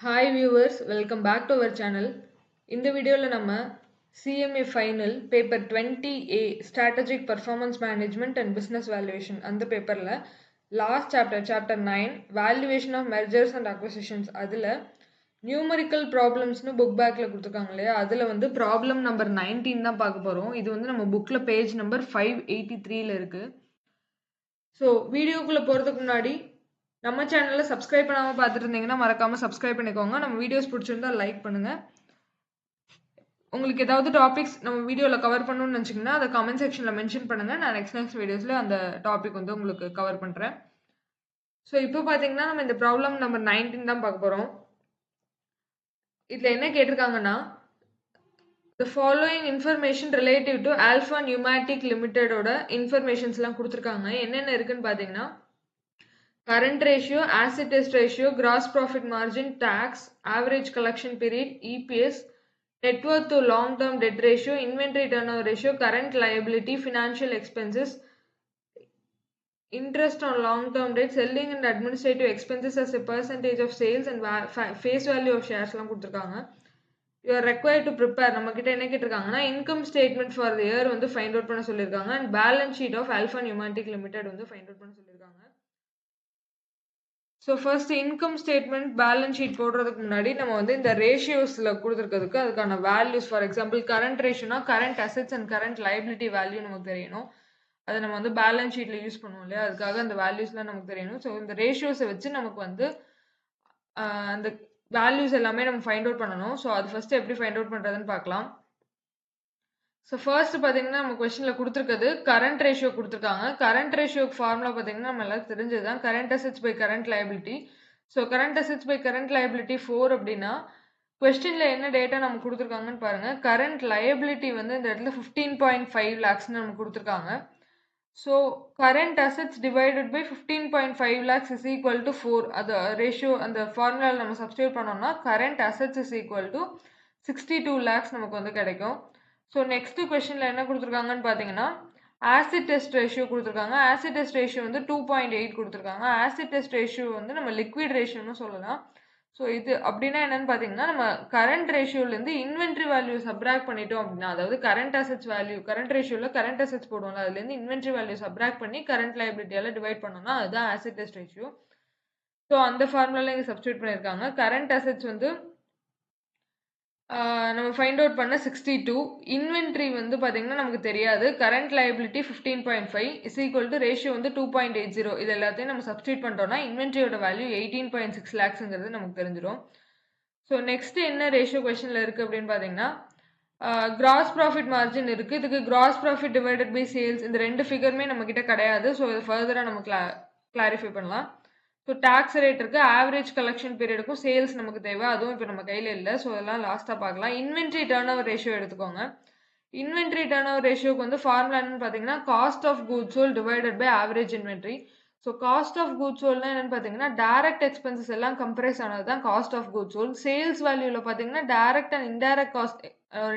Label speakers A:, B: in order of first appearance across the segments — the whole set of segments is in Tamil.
A: Hi viewers, welcome back to our channel. இந்த வீடியோல நம்ம CMA Final paper 20A Strategic Performance Management and Business Valuation அந்த பேப்பர்ல last chapter 9 Valuation of Mergers and Acquisitions அதுல numerical problemsனு book backல கொடுத்திருக்காங்க இல்லையா அதுல வந்து problem number 19 தான் பார்க்க போறோம். இது வந்து நம்ம bookல page number 583ல இருக்கு. ஸோ வீடியோக்குள்ளே போகிறதுக்கு முன்னாடி நம்ம சேனலில் சப்ஸ்கிரைப் பண்ணாமல் பார்த்துட்டு இருந்தீங்கன்னா மறக்காமல் சப்ஸ்கிரைப் பண்ணிக்கோங்க. நம்ம வீடியோஸ் பிடிச்சிருந்தா லைக் பண்ணுங்கள். உங்களுக்கு ஏதாவது டாபிக்ஸ் நம்ம வீடியோவில் கவர் பண்ணணும்னு நினச்சிங்கன்னா அதை கமெண்ட் செக்ஷனில் மென்ஷன் பண்ணுங்கள். நான் நெக்ஸ்ட் வீடியோஸில் அந்த டாபிக் வந்து உங்களுக்கு கவர் பண்ணுறேன். ஸோ இப்போ பார்த்தீங்கன்னா நம்ம இந்த ப்ராப்ளம் நம்பர் 19 தான் பார்க்க போகிறோம். இதில் என்ன கேட்டிருக்காங்கன்னா the following information relative to Alpha Pneumatic Limited ஓட இன்ஃபர்மேஷன்ஸ்லாம் கொடுத்துருக்காங்க. என்னென்ன இருக்குன்னு பார்த்தீங்கன்னா current ratio, asset test ratio, gross profit margin, tax, average collection period, EPS, net worth to long-term debt ratio, inventory turnover ratio, current liability, financial expenses, interest on long-term debt, selling and administrative expenses as a percentage of sales and face value of shares லாம் கொடுத்துருக்காங்க. You are required to prepare. நம்ம கிட்ட என்ன கேட்டிருக்காங்கன்னா income statement for the year வந்து find out பண்ண சொல்லியிருக்காங்க and balance sheet of Alpha Pneumatic Limited வந்து find out பண்ண சொல்லியிருக்காங்க. So first income statement balance sheet போடுறதுக்கு முன்னாடி நம்ம வந்து இந்த ரேஷியோஸில் கொடுத்துருக்கிறதுக்கு அதுக்கான வேல்யூஸ் ஃபார் எக்ஸாம்பிள் கரண்ட் ரேஷியோனா current assets and current liability value நமக்கு தெரியணும். அதை நம்ம வந்து பேலன்ஸ் ஷீட்டில் யூஸ் பண்ணுவோம் இல்லையா அதுக்காக அந்த வேல்யூஸ்லாம் நமக்கு தெரியணும். ஸோ இந்த ரேஷியோஸை வச்சு நமக்கு வந்து அந்த வேல்யூஸ் எல்லாமே நம்ம ஃபைண்ட் அவுட் பண்ணணும். ஸோ அது ஃபர்ஸ்ட் எப்படி ஃபைண்ட் அவுட் பண்ணுறதுன்னு பார்க்கலாம். ஸோ ஃபர்ஸ்ட் பார்த்தீங்கன்னா நம்ம கொஸ்டினில் கொடுத்துருக்குது கரண்ட் ரேஷியோ கொடுத்துருக்காங்க. கரண்ட் ரேஷியோக்கு ஃபார்முலா பார்த்தீங்கன்னா நம்ம எல்லாம் தெரிஞ்சது தான் current assets by current liability. So current assets by current liability 4 அப்படின்னா கொஸ்டினில் என்ன டேட்டா நம்ம கொடுத்துருக்காங்கன்னு பாருங்கள். கரண்ட் லைபிலிட்டி வந்து இந்த இடத்துல 15.5 lakhsன்னு நம்ம கொடுத்துருக்காங்க. So current assets divided by 15.5 lakhs is equal to 4. அது ரேஷியோ அந்த ஃபார்முலாவில் நம்ம சப்ஸ்டியூட் பண்ணோம்னா current assets is equal to 62 lakhs நமக்கு வந்து கிடைக்கும். ஸோ நெக்ஸ்ட் கொஸ்டினில் என்ன கொடுத்துருக்காங்கன்னு பார்த்தீங்கன்னா ஆசிட் டெஸ்ட் ரேஷியோ கொடுத்துருக்காங்க. ஆசிட் டெஸ்ட் ரேஷியோ வந்து 2.8 கொடுத்துருக்காங்க. ஆசிட் டெஸ்ட் ரேஷியோ வந்து நம்ம லிக்விட் ரேஷியோன்னு சொல்லலாம். ஸோ இது அப்படின்னா என்னன்னு பார்த்தீங்கன்னா நம்ம கரண்ட் ரேஷியோலேருந்து இன்வென்ட்ரி வேல்யூ சப்ராக்ட் பண்ணிட்டோம் அப்படின்னா அதாவது கரண்ட் அசெட்ஸ் வேல்யூ கரண்ட் ரேஷியோவில் கரண்ட் அசெட்ஸ் போடுவோம்ல அதுலேருந்து இன்வென்ட்ரி வேல்யூ சப்ராக்ட் பண்ணி கரண்ட் லைபிலிட்டியால் டிவைட் பண்ணோம்னா அதுதான் ஆசிட் டெஸ்ட் ரேஷியோ. ஸோ அந்த ஃபார்முலாவில் இங்கே சப்ஸ்டியூட் பண்ணியிருக்காங்க. கரண்ட் அசெட்ஸ் வந்து நம்ம ஃபைண்ட் அவுட் பண்ண 62. இன்வென்ட்ரி வந்து பார்த்தீங்கன்னா நமக்கு தெரியாது. Current liability 15.5 is equal to ratio வந்து 2.80. இது எல்லாத்தையும் நம்ம சப்ஸ்டியூட் பண்ணிட்டோம்னா இன்வென்ட்ரியோட வேல்யூ 18.6 lakhsங்கிறது நமக்கு தெரிஞ்சிடும். ஸோ நெக்ஸ்ட் என்ன ரேஷியோ கொஸ்டினில் இருக்குது அப்படின்னு பார்த்தீங்கன்னா கிராஸ் ப்ராஃபிட் மார்ஜின் இருக்குது. இதுக்கு gross profit divided by sales இந்த ரெண்டு ஃபிகருமே நம்மக்கிட்ட கிடையாது. ஸோ இது ஃபர்தராக நம்ம கிளாரிஃபை பண்ணலாம். ஸோ டேக்ஸ் ரேட் இருக்குது. ஆவரேஜ் கலெக்ஷன் பீரியடுக்கும் சேல்ஸ் நமக்கு தேவை. அதுவும் இப்போ நம்ம கையில் இல்லை. ஸோ அதெல்லாம் லாஸ்ட்டாக பார்க்கலாம். இன்வென்ட்ரி டர்ன் ஓவர் ரேஷியோ எடுத்துக்கோங்க. இன்வென்ட்ரி டர்ன் ஓவர் ரேஷியோக்கு வந்து ஃபார்முலா என்னன்னு பார்த்தீங்கன்னா cost of goods sold divided by average inventory. So cost of goods சோல்ட்னா என்னன்னு பார்த்தீங்கன்னா டேரக்ட் எக்ஸ்பென்சஸ் எல்லாம் கம்ப்ரைஸ் ஆனது தான் cost of goods sold. Sales வேல்யூவில் பார்த்தீங்கன்னா direct and indirect cost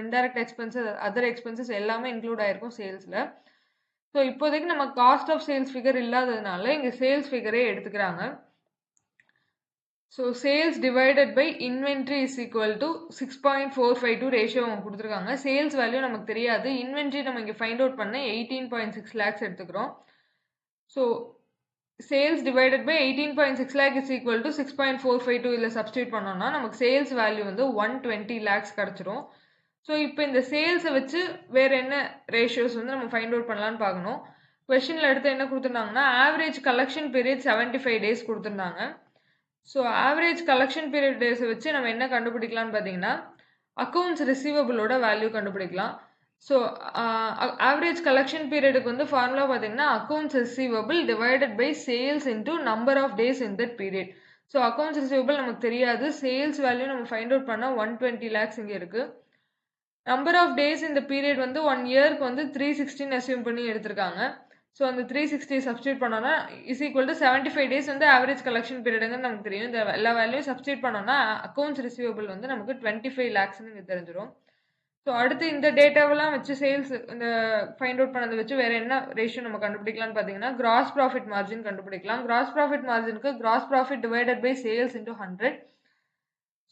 A: indirect expenses other expenses எல்லாமே இன்க்ளூட் ஆயிருக்கும் சேல்ஸில். ஸோ இப்போதைக்கு நம்ம காஸ்ட் ஆஃப் சேல்ஸ் ஃபிகர் இல்லாததுனால இங்கே சேல்ஸ் ஃபிகரே எடுத்துக்கிறாங்க. So sales divided by inventory is equal to 6.452 ratio அவங்க கொடுத்துருக்காங்க. சேல்ஸ் வேல்யூ நமக்கு தெரியாது. இன்வென்ட்ரி நம்ம இங்கே ஃபைண்ட் அவுட் பண்ண 18.6 lakhs எடுத்துக்கிறோம். So sales divided by 18.6 lakh is equal to 6.452 இதில் சப்ஸ்டியூட் பண்ணோம்னா நமக்கு சேல்ஸ் வேல்யூ வந்து 120 lakhs கிடச்சிரும். ஸோ இப்போ இந்த சேல்ஸை வச்சு வேறு என்ன ரேஷியோஸ் வந்து நம்ம ஃபைண்ட் அவுட் பண்ணலான்னு பார்க்கணும். கொஸ்டினில் எடுத்து என்ன கொடுத்துருந்தாங்கன்னா ஆவரேஜ் கலெக்ஷன் பீரியட் 75 days கொடுத்துருந்தாங்க. ஸோ ஆவரேஜ் கலெக்ஷன் பீரியட் டேஸை வச்சு நம்ம என்ன கண்டுபிடிக்கலாம்னு பார்த்தீங்கன்னா அக்கௌண்ட்ஸ் ரிசீவபிளோட வேல்யூ கண்டுபிடிக்கலாம். ஸோ ஆவரேஜ் கலெக்ஷன் பீரியடுக்கு வந்து ஃபார்முலா பார்த்தீங்கன்னா accounts receivable divided by sales into number of days in that period. So accounts receivable நமக்கு தெரியாது. சேல்ஸ் வேல்யூ நம்ம ஃபைண்ட் அவுட் பண்ணால் 120 lakhs இங்கே இருக்குது. நம்பர் ஆஃப் டேஸ் இந்த பீரியட் வந்து 1 இயருக்கு வந்து 316 அசியூம் பண்ணி எடுத்திருக்காங்க. ஸோ அந்த 360 சப்ஸ்டியூட் பண்ணோன்னா இஸ் ஈக்குவல் டு 75 days வந்து ஆவரேஜ் கலெக்ஷன் பீரியடுங்கன்னு நமக்கு தெரியும். இந்த எல்லா வேல்யூ சப்ஸ்டியூட் பண்ணோன்னா அக்கௌண்ட்ஸ் ரிசீவபிள் வந்து நமக்கு 25 lakhsன்னு இங்கே தெரிஞ்சிடும். ஸோ அடுத்து இந்த டேட்டாவெல்லாம் வச்சு சேல்ஸ் இந்த ஃபைண்ட் அவுட் பண்ணதை வச்சு வேறு என்ன ரேஷியோ நம்ம கண்டுபிடிக்கலாம்னு பார்த்தீங்கன்னா கிராஸ் ப்ராஃபிட் மார்ஜின் கண்டுபிடிக்கலாம். கிராஸ் ப்ராஃபிட் மார்ஜினுக்கு gross profit divided by sales into 100.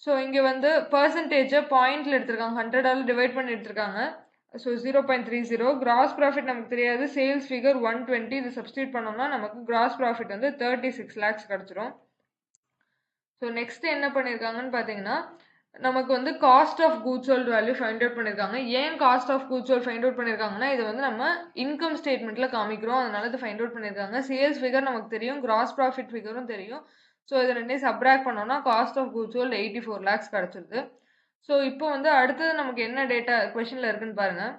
A: So இங்கே வந்து பர்சன்டேஜை பாயிண்ட்ல எடுத்திருக்காங்க, 100ஆல் டிவைட் பண்ணி எடுத்திருக்காங்க. ஸோ 0.30. கிராஸ் ப்ராஃபிட் நமக்கு தெரியாது, சேல்ஸ் ஃபிகர் 120, இது சப்ஸ்டியூட் பண்ணோம்னா நமக்கு கிராஸ் ப்ராஃபிட் வந்து 36 lakhs கிடச்சிரும். ஸோ நெக்ஸ்ட் என்ன பண்ணியிருக்காங்கன்னு பார்த்தீங்கன்னா, நமக்கு வந்து cost of goods sold value find out பண்ணியிருக்காங்க. ஏன் cost of goods sold find out பண்ணியிருக்காங்கன்னா, இது வந்து நம்ம இன்கம் ஸ்டேட்மெண்ட்டில் காமிக்கிறோம், அதனால இது ஃபைண்ட் அவுட் பண்ணியிருக்காங்க. சேல்ஸ் ஃபிகர் நமக்கு தெரியும், கிராஸ் ப்ராஃபிட் ஃபிகரும் தெரியும். ஸோ இது ரெண்டையும் சப்ராக்ட் பண்ணோம்னா cost of goods sold 84 lakhs கிடச்சிருது. ஸோ இப்போ வந்து அடுத்தது நமக்கு என்ன டேட்டா கொஷனில் இருக்குன்னு பாருங்கள்.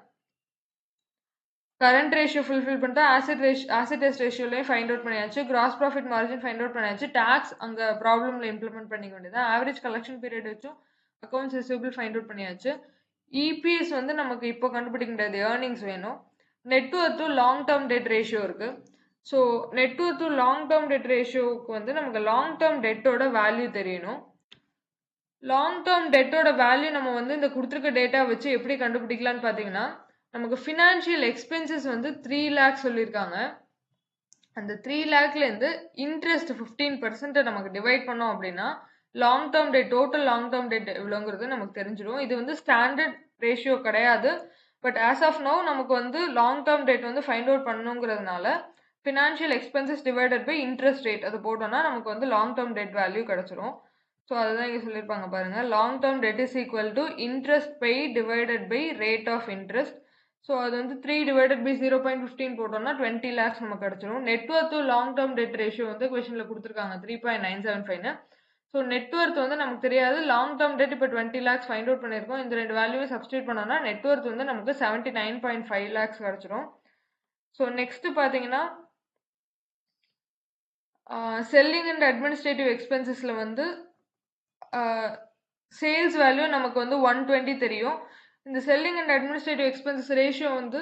A: கரண்ட் ரேஷியோ ஃபுல்ஃபில் பண்ணிட்டு ஆசிட் டெஸ்ட் ரேஷியோலையும் ஃபைண்ட் அவுட் பண்ணியாச்சு, gross profit margin find out பண்ணியாச்சு, டாக்ஸ் அங்கே ப்ராப்ளமில் இம்ப்ளிமெண்ட் பண்ணிக்க வேண்டியது, ஆவரேஜ் கலெக்ஷன் பீரியட் வச்சும் அக்கௌண்ட்ஸ் ரிசீவபிள் ஃபைண்ட் அவுட் பண்ணியாச்சு. இபிஎஸ் வந்து நமக்கு இப்போ கண்டுபிடிக்க முடியாது, ஏர்னிங்ஸ் வேணும். Net worth to long term debt ratio இருக்குது. So net worth to long term dead ரேஷியோவுக்கு வந்து நமக்கு லாங் டேர்ம் டெட்டோட வேல்யூ தெரியணும். லாங் டேர்ம் டெட்டோட வேல்யூ நம்ம வந்து இந்த கொடுத்துருக்க டேட்டா வச்சு எப்படி கண்டுபிடிக்கலான்னு பார்த்தீங்கன்னா, நமக்கு ஃபினான்ஷியல் எக்ஸ்பென்சஸ் வந்து 3 lakhs சொல்லியிருக்காங்க. அந்த 3 lakhலேருந்து இன்ட்ரெஸ்ட் 15% நமக்கு டிவைட் பண்ணோம் அப்படின்னா long term debt, total long term debt எவ்வளோங்கிறது நமக்கு தெரிஞ்சிடும். இது வந்து ஸ்டாண்டர்ட் ரேஷியோ கிடையாது, பட் ஆஸ் ஆஃப் நோ நமக்கு வந்து லாங் டேர்ம் டெட் வந்து ஃபைண்ட் அவுட் பண்ணணுங்கிறதுனால financial expenses divided by interest rate அது போட்டோம்னா நமக்கு வந்து லாங் டேர்ம் டெட் வேல்யூ கிடச்சிரும். ஸோ அதுதான் இங்கே சொல்லியிருப்பாங்க பாருங்க, long term debt is equal to interest pay divided by rate of interest. So அது வந்து 3 divided by 0.15 போட்டோம்னா 20 lakhs நமக்கு கிடச்சிரும். Net worth to long term debt ratio வந்து கொஷனில் கொடுத்துருக்காங்க 3.975. ஸோ நெட்வொர்த் வந்து நமக்கு தெரியாது, லாங் டேர்ம் டெட் இப்போ 20 lakhs ஃபைண்ட் அவுட் பண்ணியிருக்கோம். இந்த ரெண்டு வேல்யூவை சப்ஸ்டியூட் பண்ணோம்னா நெட்வொர்த் வந்து நமக்கு 79.5 lakhs கிடச்சிரும். ஸோ நெக்ஸ்ட் பார்த்தீங்கன்னா, செல்லிங் அண்ட் அட்மினிஸ்ட்ரேட்டிவ் எக்ஸ்பென்சஸில் வந்து சேல்ஸ் வேல்யூ நமக்கு வந்து 120 தெரியும். இந்த selling and administrative expenses ratio வந்து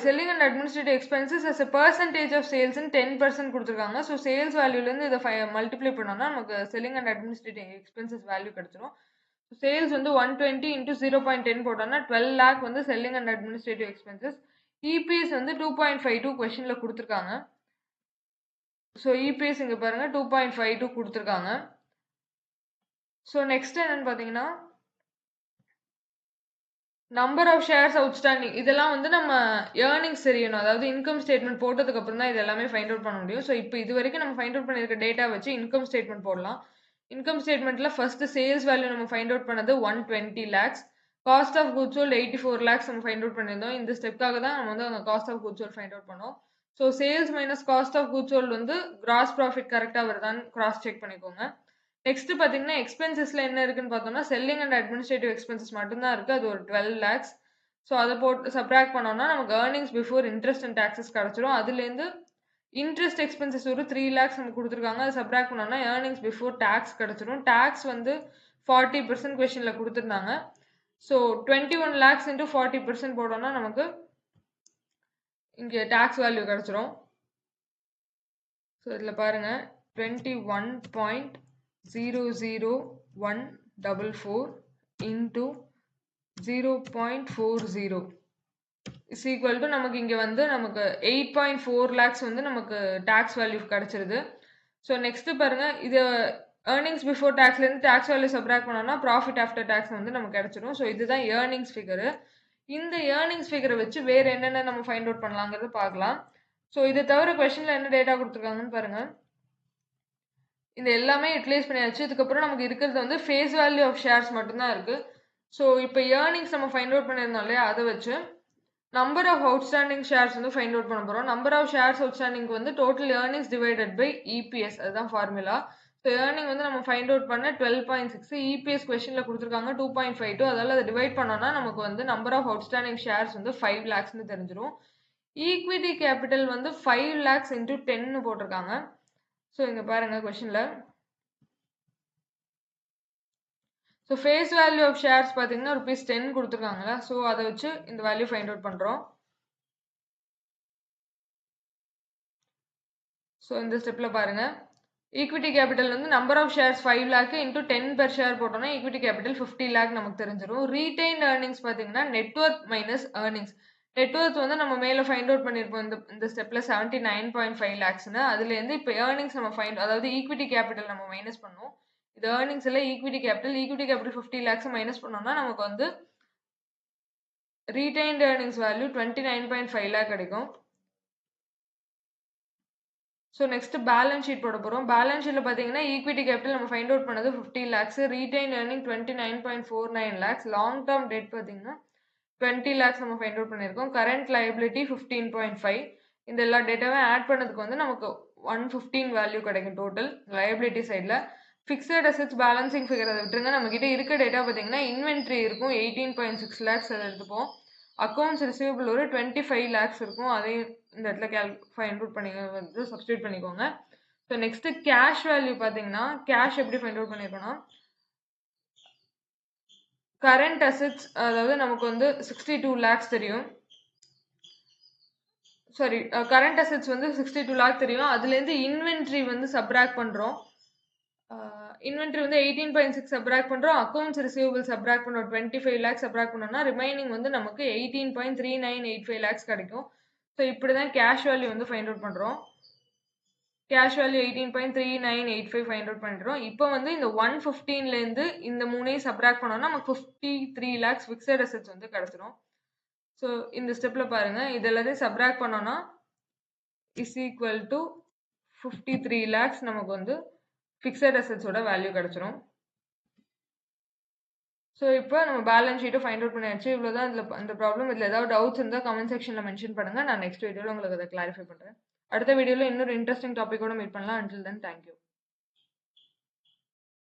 A: selling and administrative expenses as a percentage of sales 10% கொடுத்துருக்காங்க. ஸோ சேல்ஸ் வேல்யூலேருந்து இதை மல்டிப்ளை பண்ணோம்னா நமக்கு selling and administrative expenses value கிடச்சிரும். சேல்ஸ் வந்து 120 into 0.10 போட்டோம்னா 12 lakh வந்து selling and administrative expenses. EPS வந்து 2.52 கொஷனில் கொடுத்துருக்காங்க. ஸோ இபிஎஸ் இங்கே பாருங்கள் 2.52 கொடுத்துருக்காங்க. ஸோ நெக்ஸ்ட் என்னன்னு பார்த்தீங்கன்னா, நம்பர் ஆஃப் ஷேர்ஸ் அவுட்ஸ்டாண்டிங், இதெல்லாம் வந்து நம்ம ஏர்னிங்ஸ் தெரியணும், அதாவது இன்கம் ஸ்டேட்மெண்ட் போட்டதுக்கு அப்புறம் தான் இது எல்லாமே ஃபைண்ட் அவுட் பண்ண முடியும். ஸோ இப்போ இது வரைக்கும் நம்ம ஃபைண்ட் அவுட் பண்ணியிருக்க டேட்டா வச்சு இன்கம் ஸ்டேட்மெண்ட் போடலாம். இன்கம் ஸ்டேட்மெண்ட்ல ஃபர்ஸ்ட் சேல்ஸ் வேல்யூ நம்ம ஃபைண்ட் அவுட் பண்ணது 120 lakhs, cost of goods sold 84 lakhs நம்ம ஃபைண்ட் அவுட் பண்ணியிருந்தோம். இந்த ஸ்டெப்காக தான் நம்ம வந்து அந்த cost of goods sold find out பண்ணோம். So sales minus cost of goods sold வந்து கிராஸ் ப்ராஃபிட் கரெக்டாக வருதான்னு கிராஸ் செக் பண்ணிக்கோங்க. நெக்ஸ்ட் பார்த்தீங்கன்னா, எக்ஸ்பென்சஸ்ல என்ன இருக்குன்னு பார்த்தோம்னா செல்லிங் அண்ட் அட்மினிஸ்ட்ரேட்டிவ் எக்ஸ்பென்சஸ் மட்டும்தான் இருக்குது, அது ஒரு 12 lakhs. ஸோ அதை போட்டு சப்ராக்ட் பண்ணோம்னா நமக்கு earnings before interest and taxes கிடச்சிரும். அதுலேருந்து இன்ட்ரெஸ்ட் எக்ஸ்பென்சஸ் ஒரு 3 lakhs நமக்கு கொடுத்துருக்காங்க, அதை சப்ராக்ட் பண்ணோம்னா ஏர்னிங்ஸ் பிஃபோர் டேக்ஸ் கிடச்சிரும். டேக்ஸ் வந்து 40% கொஷனில் கொடுத்துருந்தாங்க. ஸோ 21 lakhs into 40% போட்டோம்னா நமக்கு இங்கே டேக்ஸ் வேல்யூ கிடச்சிரும். ஸோ இதில் பாருங்கள் 21.00144 into 0.40 இஸ் ஈக்குவல் டு நமக்கு இங்கே வந்து நமக்கு 8.4 lakhs வந்து நமக்கு டேக்ஸ் வேல்யூ கிடச்சிருது. ஸோ நெக்ஸ்ட்டு பாருங்கள், இது ஏர்னிங்ஸ் பிஃபோர் டேக்ஸ்லேருந்து டேக்ஸ் வேல்யூ சப்ராக்ட் பண்ணோம்னா ப்ராஃபிட் ஆஃப்டர் டேக்ஸ் வந்து நமக்கு கிடச்சிரும். ஸோ இதுதான் ஏர்னிங்ஸ் ஃபிகரு. இந்த ஏர்னிங்ஸ் ஃபிகரை வச்சு வேறு என்னென்ன நம்ம ஃபைண்ட் அவுட் பண்ணலாங்கிறது பார்க்கலாம். ஸோ இதை தவிர கொஷனில் என்ன டேட்டா கொடுத்துருக்காங்கன்னு பாருங்கள். இந்த எல்லாமே யூட்டிலைஸ் பண்ணியாச்சு. இதுக்கப்புறம் நமக்கு இருக்கிறது வந்து ஃபேஸ் வேல்யூ ஆஃப் ஷேர்ஸ் மட்டும்தான் இருக்குது. ஸோ இப்போ ஏர்னிங்ஸ் நம்ம ஃபைண்ட் அவுட் பண்ணியிருந்தோம் இல்லையா, அதை வச்சு நம்பர் ஆஃப் அவுட்ஸ்டாண்டிங் ஷேர்ஸ் வந்து ஃபைண்ட் அவுட் பண்ண போகிறோம். நம்பர் ஆஃப் ஷேர்ஸ் அவுட்ஸ்டாண்டிங் வந்து total earnings divided by EPS, அதுதான் ஃபார்முலா. ஸோ ஏர்னிங் வந்து நம்ம ஃபைண்ட் அவுட் பண்ண 12.6, இபிஎஸ் கொஸ்டினில் கொடுத்துருக்காங்க 2.52, அதால் அதை டிவைட் பண்ணோம்னா நமக்கு வந்து நம்பர் ஆஃப் அவுட்ஸ்டாண்டிங் ஷேர்ஸ் வந்து 5 lakhsன்னு தெரிஞ்சிடும். ஈக்விட்டி கேபிட்டல் வந்து 5 lakhs into 10 போட்டிருக்காங்க. ஸோ இங்கே பாருங்கள் கொஷனில். So face value of shares பார்த்தீங்கன்னா ₹10 கொடுத்துருக்காங்களா, ஸோ அதை வச்சு இந்த வேல்யூ ஃபைண்ட் அவுட் பண்ணுறோம். ஸோ இந்த ஸ்டெப்பில் பாருங்கள், ஈக்விட்டி கேபிட்டல் வந்து number of shares 5 lakh into 10 per share போட்டோம்னா ஈக்விட்டி கேபிட்டல் 50 lakh நமக்கு தெரிஞ்சிடும். ரீடைன்ட் ஏர்னிங்ஸ் பார்த்தீங்கன்னா நெட்வொர்த் மைனஸ் ஏர்னிங்ஸ். நெட்வொர்த் வந்து நம்ம மேலே ஃபைண்ட் அவுட் பண்ணியிருப்போம் இந்த ஸ்டெப்பில் 79.5 lakhsன்னு. அதுலேருந்து இப்போ ஏர்னிங்ஸ் நம்ம அதாவது ஈக்விட்டி கேபிட்டல் நம்ம மைனஸ் பண்ணோம். இது ஏர்னிங்ஸ்ல ஈக்விட்டி கேபிட்டல் 50 lakhs மைனஸ் பண்ணோம்னா நமக்கு வந்து ரீடைன்ட் ஏர்னிங்ஸ் வேல்யூ 29.5 lakh கிடைக்கும். ஸோ நெக்ஸ்ட் பேலன்ஸ் ஷீட் போட போகிறோம். பேலன்ஸ் ஷீட்டில் பார்த்தீங்கன்னா ஈக்விட்டி கேபிட்டல் நம்ம ஃபைண்ட் அவுட் பண்ணது 50 lakhs, retain earning 29.49 lakhs, long term dead பார்த்தீங்கன்னா 20 lakhs நம்ம ஃபைண்ட் அவுட் பண்ணியிருக்கோம். Current liability 15.5. இந்த எல்லா டேட்டாவும் ஆட் பண்ணதுக்கு வந்து நமக்கு 115 வேல்யூ கிடைக்கும் டோட்டல் லைபிலிட்டி சைடில். ஃபிக்ஸட் அசெட்ஸ் பேலன்சிங் ஃபிகர் அதை விட்டுருங்க. நம்மக்கிட்ட இருக்க டேட்டா பார்த்தீங்கன்னா இன்வென்ட்ரி இருக்கும் 18.6 lakhs, அதை எடுத்துப்போம். அக்கௌண்ட்ஸ் ரிசீவபிள் ஒரு 25 lakhs இருக்கும், அதையும் இந்த இடத்துல ஃபைண்ட் அவுட் பண்ணி வந்து சப்ஸ்டியூட் பண்ணிக்கோங்க. ஸோ நெக்ஸ்ட் கேஷ் வேல்யூ பார்த்தீங்கன்னா கேஷ் எப்படி ஃபைண்ட் அவுட் பண்ணியிருக்கோம்னா கரண்ட் அசெட்ஸ், அதாவது நமக்கு வந்து 62 lakhs தெரியும். சாரி, கரண்ட் அசெட்ஸ் வந்து 62 lakh தெரியும். அதுலேருந்து இன்வென்ட்ரி வந்து சப்ராக்ட் பண்ணுறோம். இன்வென்ட்ரி வந்து 18.6 சப்ராக்ட் பண்ணுறோம். அக்கௌண்ட்ஸ் ரிசீவபிள் சப்ராக்ட் பண்ணுறோம் 25 lakhs சப்ராக்ட் பண்ணோம்னா ரிமைனிங் வந்து நமக்கு 18.3985 lakhs கிடைக்கும். ஸோ இப்படி தான் கேஷ் வேல்யூ வந்து ஃபைண்ட் அவுட் பண்ணுறோம். கேஷ் வேல்யூ 18.3985 ஃபைண்ட் அவுட் பண்ணுறோம். இப்போ வந்து இந்த 115லேருந்து இந்த மூணையும் சப்ராக்ட் பண்ணோம்னா நமக்கு 53 lakhs ஃபிக்ஸட் அசெட்ஸ் வந்து கிடச்சிரும். ஸோ இந்த ஸ்டெப்பில் பாருங்கள், இது எல்லாத்தையும் சப்ராக்ட் பண்ணோன்னா இஸ் ஈக்குவல் டு 53 lakhs நமக்கு வந்து ஃபிக்ஸட் அசெட்ஸோட வேல்யூ கிடச்சிரும். ஸோ இப்போ நம்ம பேலன்ஸ் ஷீட்டை ஃபைண்ட் அவுட் பண்ணியாச்சு. இவ்வளோ தான் இதில் இந்த ப்ராப்ளம். இதில் ஏதாவது டவுட்ஸ் இருந்தால் கமெண்ட் செக்ஷனில் மென்ஷன் பண்ணுங்கள். நான் நெக்ஸ்ட் வீடியோவில் உங்களுக்கு அதை கிளாரிஃபை பண்ணுறேன். அடுத்த வீடியோவில் இன்னொரு இன்ட்ரெஸ்டிங் டாப்பிக்கோட மீட் பண்ணலாம். Until then thank you.